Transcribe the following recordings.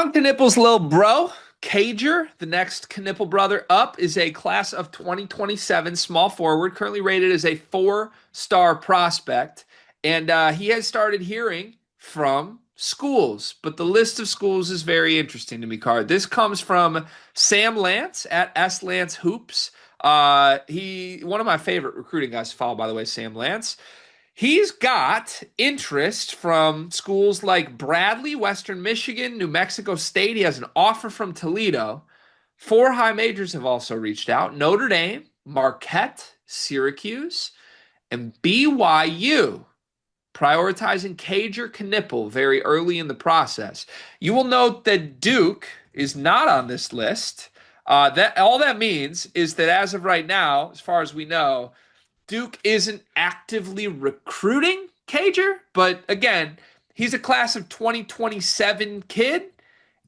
On Knueppel's little bro, Kager, the next Knueppel brother up, is a class of 2027 small forward, currently rated as a four-star prospect. And he has started hearing from schools, but the list of schools is very interesting to me, Card. This comes from Sam Lance at S Lance Hoops. One of my favorite recruiting guys to follow, by the way, Sam Lance. He's got interest from schools like Bradley, Western Michigan, New Mexico State. He has an offer from Toledo. Four high majors have also reached out: Notre Dame, Marquette, Syracuse, and BYU, prioritizing Kager Knueppel very early in the process. You will note that Duke is not on this list. That all that means is that as of right now, as far as we know, Duke isn't actively recruiting Cager, but again, he's a class of 2027 kid.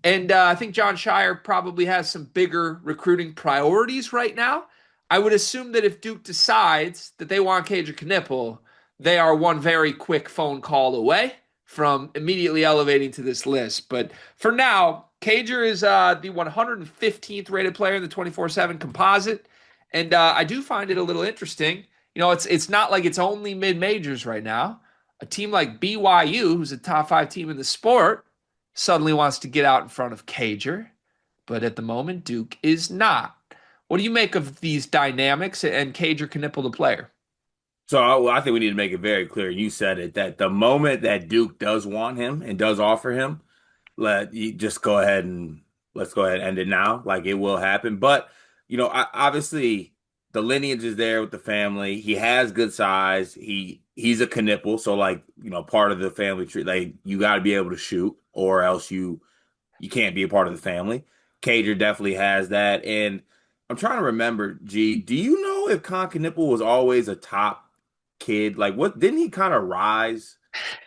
And I think John Shire probably has some bigger recruiting priorities right now. I would assume that if Duke decides that they want Cager Knueppel, they are one very quick phone call away from immediately elevating to this list. But for now, Cager is the 115th rated player in the 24/7 composite. And I do find it a little interesting. It's not like it's only mid majors right now. A team like BYU, who's a top five team in the sport, suddenly wants to get out in front of Cager, but at the moment, Duke is not. What do you make of these dynamics and Cager Knueppel, the player? So I think we need to make it very clear. You said it that the moment that Duke does want him and does offer him, let you just go ahead and let's go ahead and end it now. Like it will happen. But obviously the lineage is there with the family. He has good size. He's a Knueppel, so part of the family tree. Like you got to be able to shoot, or else you can't be a part of the family. Cager definitely has that, and I'm trying to remember. G, do you know if Con Knueppel was always a top kid? Like, what didn't he kind of rise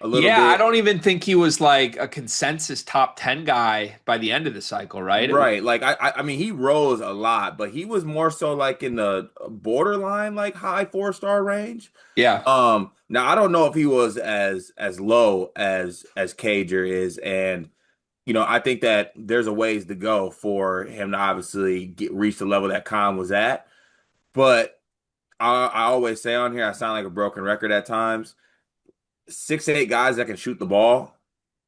a little Yeah, I bit? don't even think he was like a consensus top 10 guy by the end of the cycle, right? It was, Right. Like I mean he rose a lot, but he was more so like in the borderline like high four-star range. yeah. Now I don't know if he was as low as Cager is, and I think that there's a ways to go for him to obviously reach the level that Khan was at. But I always say on here, I sound like a broken record at times. 6'8" guys that can shoot the ball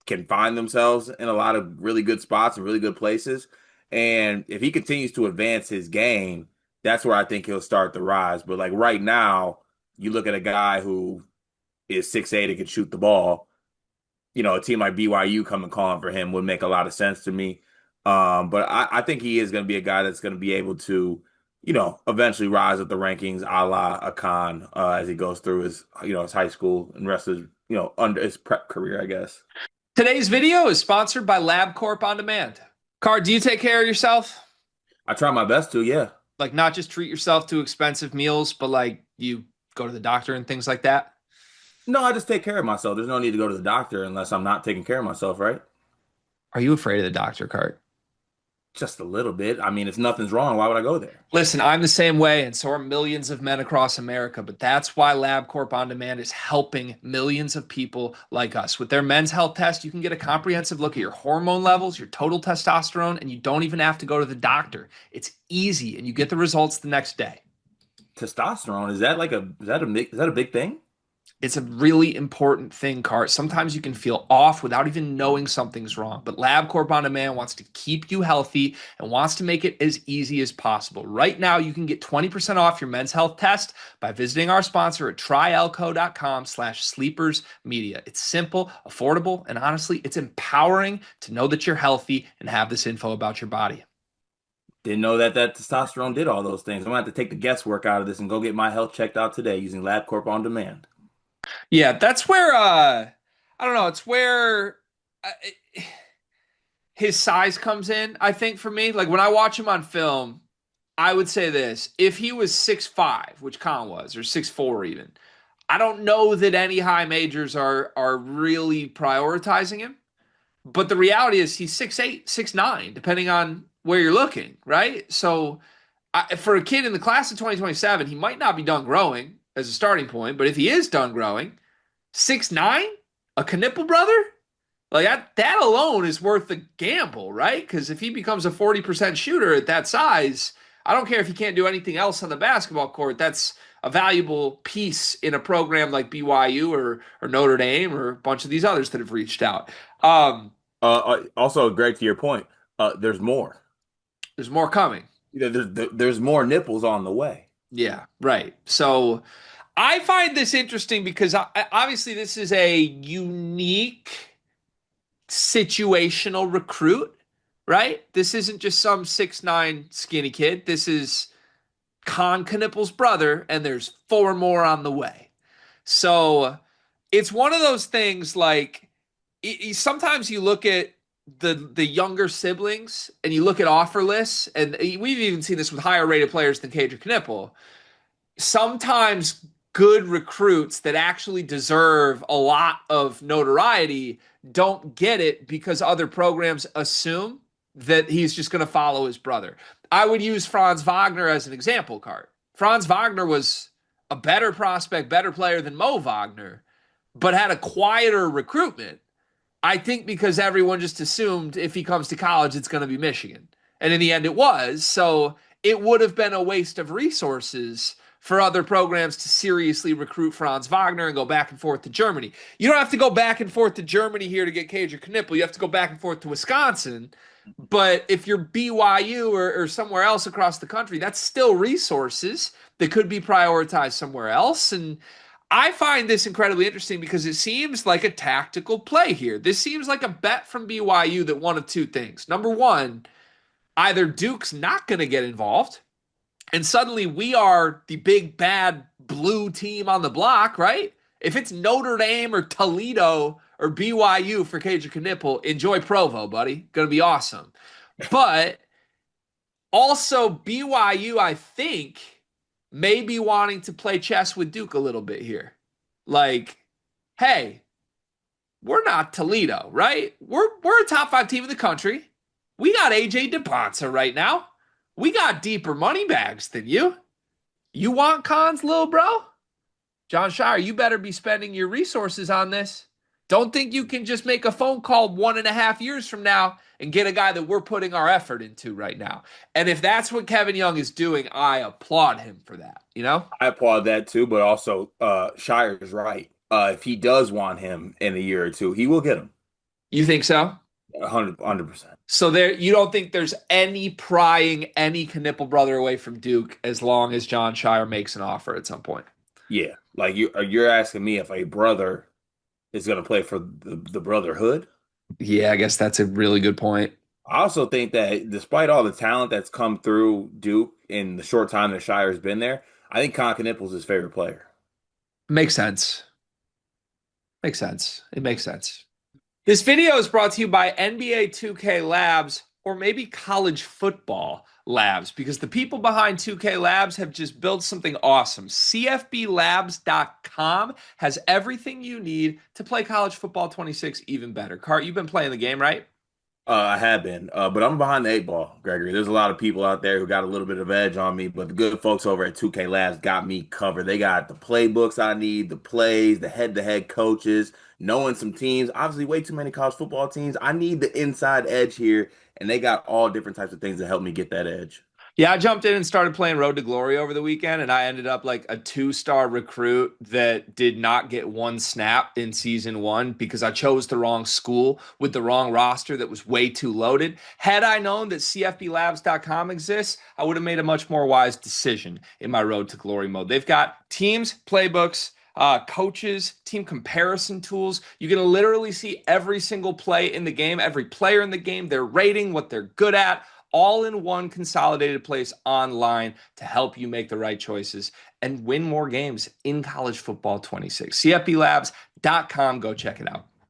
can find themselves in a lot of really good spots and really good places. And if he continues to advance his game, that's where I think he'll start to rise. But like right now, you look at a guy who is 6'8" and can shoot the ball. A team like BYU coming calling for him would make a lot of sense to me. But I think he is going to be a guy that's going to be able to, eventually rise up the rankings a la Akan as he goes through his high school and rest of under his prep career, I guess. Today's video is sponsored by LabCorp On Demand. Car, do you take care of yourself? I try my best to, yeah. Like, not just treat yourself to expensive meals, but like you go to the doctor and things like that? No, I just take care of myself. There's no need to go to the doctor unless I'm not taking care of myself, right? Are you afraid of the doctor, Cart? Just a little bit. I mean, if nothing's wrong, why would I go there? Listen, I'm the same way, and so are millions of men across America. But that's why LabCorp On Demand is helping millions of people like us. With their men's health test, you can get a comprehensive look at your hormone levels, your total testosterone, and you don't even have to go to the doctor. It's easy, and you get the results the next day. Testosterone, is that a big thing? It's a really important thing, Cart. Sometimes you can feel off without even knowing something's wrong. But LabCorp On Demand wants to keep you healthy and wants to make it as easy as possible. Right now, you can get 20% off your men's health test by visiting our sponsor at tryelco.com/sleepersmedia. It's simple, affordable, and honestly, it's empowering to know that you're healthy and have this info about your body. Didn't know that testosterone did all those things. I'm gonna have to take the guesswork out of this and go get my health checked out today using LabCorp on demand. Yeah, that's where I don't know, it's where uh, his size comes in, I think, for me. Like when I watch him on film, I would say this. If he was 6'5", which Khan was, or 6'4" even, I don't know that any high majors are really prioritizing him. But the reality is he's 6'8", 6'9", depending on where you're looking, right? So for a kid in the class of 2027, he might not be done growing as a starting point, but if he is done growing, 6'9", a Knueppel brother, Like that alone is worth the gamble, right? Because if he becomes a 40% shooter at that size, I don't care if he can't do anything else on the basketball court. That's a valuable piece in a program like BYU or Notre Dame or a bunch of these others that have reached out. Um, Also, Greg, to your point, there's more. there's more coming. There's more nipples on the way. Yeah, right. So I find this interesting because obviously this is a unique situational recruit, right? This isn't just some 6'9" skinny kid. This is Knueppel's brother, and there's four more on the way. So it's one of those things like sometimes you look at the younger siblings and you look at offer lists, and we've even seen this with higher rated players than Kager Knueppel. Sometimes good recruits that actually deserve a lot of notoriety don't get it because other programs assume that he's just going to follow his brother. I would use Franz Wagner as an example card. Franz Wagner was a better prospect, better player than Mo Wagner, but had a quieter recruitment. I think because everyone just assumed if he comes to college, it's going to be Michigan. And in the end, it was. So it would have been a waste of resources for other programs to seriously recruit Franz Wagner and go back and forth to Germany. You don't have to go back and forth to Germany here to get Kager Knueppel. You have to go back and forth to Wisconsin. But if you're BYU or somewhere else across the country, that's still resources that could be prioritized somewhere else. And I find this incredibly interesting because it seems like a tactical play here. This seems like a bet from BYU that one of two things. Number one, either Duke's not going to get involved, and suddenly we are the big bad blue team on the block, right? If it's Notre Dame or Toledo or BYU for Kager Knueppel, enjoy Provo, buddy. Going to be awesome. But also, BYU, I think, may be wanting to play chess with Duke a little bit here. Like, hey, we're not Toledo, right? We're a top five team in the country. We got AJ DePonsa right now. We got deeper money bags than you. You want cons, little bro? John Shire, you better be spending your resources on this. Don't think you can just make a phone call 1.5 years from now and get a guy that we're putting our effort into right now. And if that's what Kevin Young is doing, I applaud him for that, you know? I applaud that too, but also Shire is right. If he does want him in a year or two, he will get him. You think so? 100%. So there, you don't think there's any prying any Knueppel brother away from Duke as long as John Shire makes an offer at some point? Yeah, like you're asking me if a brother is going to play for the brotherhood. Yeah, I guess that's a really good point. I also think that despite all the talent that's come through Duke in the short time that Shire's been there, I think Con Knueppel's his favorite player. Makes sense. Makes sense. It makes sense. This video is brought to you by NBA 2K Labs or maybe college football labs because the people behind 2K Labs have just built something awesome. CFBLabs.com has everything you need to play college football 26 even better. Cart, you've been playing the game, right? I have been, but I'm behind the eight ball, Gregory. There's a lot of people out there who got a little bit of edge on me, but the good folks over at 2K Labs got me covered. They got the playbooks I need, the plays, the head-to-head coaches, knowing some teams. Obviously, way too many college football teams. I need the inside edge here, and they got all different types of things to help me get that edge. Yeah, I jumped in and started playing Road to Glory over the weekend, and I ended up like a 2-star recruit that did not get one snap in season one because I chose the wrong school with the wrong roster that was way too loaded. Had I known that CFBLabs.com exists, I would have made a much more wise decision in my Road to Glory mode. They've got teams, playbooks, coaches, team comparison tools. You can literally see every single play in the game, every player in the game, their rating, what they're good at, all in one consolidated place online to help you make the right choices and win more games in college football 26. CFBLabs.com. Go check it out.